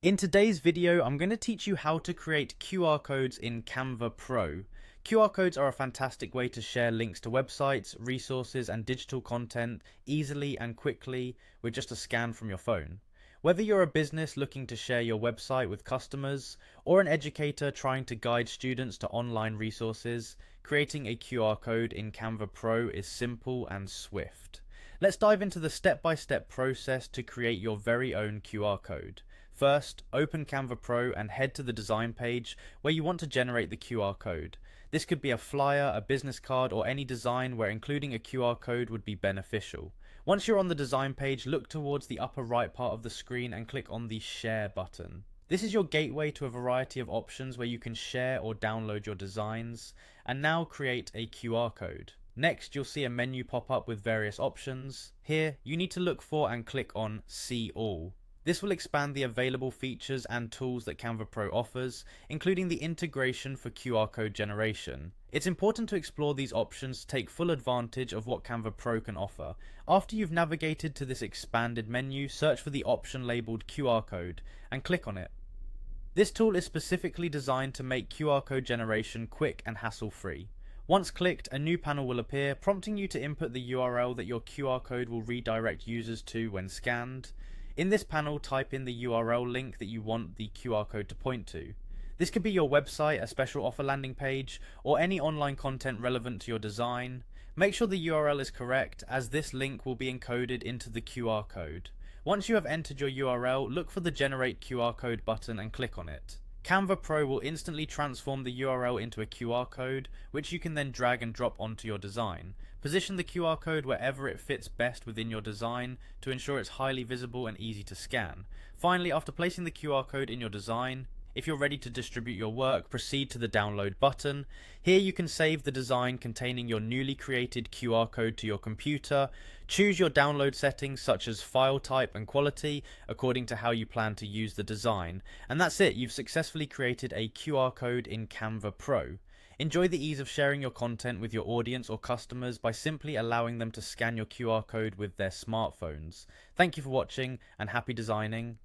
In today's video, I'm going to teach you how to create QR codes in Canva Pro. QR codes are a fantastic way to share links to websites, resources, and digital content easily and quickly with just a scan from your phone. Whether you're a business looking to share your website with customers, or an educator trying to guide students to online resources, creating a QR code in Canva Pro is simple and swift. Let's dive into the step-by-step process to create your very own QR code. First, open Canva Pro and head to the design page where you want to generate the QR code. This could be a flyer, a business card, or any design where including a QR code would be beneficial. Once you're on the design page, look towards the upper right part of the screen and click on the Share button. This is your gateway to a variety of options where you can share or download your designs, and now create a QR code. Next, you'll see a menu pop up with various options. Here, you need to look for and click on See All. This will expand the available features and tools that Canva Pro offers, including the integration for QR code generation. It's important to explore these options to take full advantage of what Canva Pro can offer. After you've navigated to this expanded menu, search for the option labeled QR code and click on it. This tool is specifically designed to make QR code generation quick and hassle-free. Once clicked, a new panel will appear, prompting you to input the URL that your QR code will redirect users to when scanned. In this panel, type in the URL link that you want the QR code to point to. This could be your website, a special offer landing page, or any online content relevant to your design. Make sure the URL is correct, as this link will be encoded into the QR code. Once you have entered your URL, look for the Generate QR Code button and click on it. Canva Pro will instantly transform the URL into a QR code, which you can then drag and drop onto your design. Position the QR code wherever it fits best within your design to ensure it's highly visible and easy to scan. Finally, after placing the QR code in your design, if you're ready to distribute your work, proceed to the download button. Here you can save the design containing your newly created QR code to your computer. Choose your download settings such as file type and quality according to how you plan to use the design. And that's it, you've successfully created a QR code in Canva Pro. Enjoy the ease of sharing your content with your audience or customers by simply allowing them to scan your QR code with their smartphones. Thank you for watching and happy designing.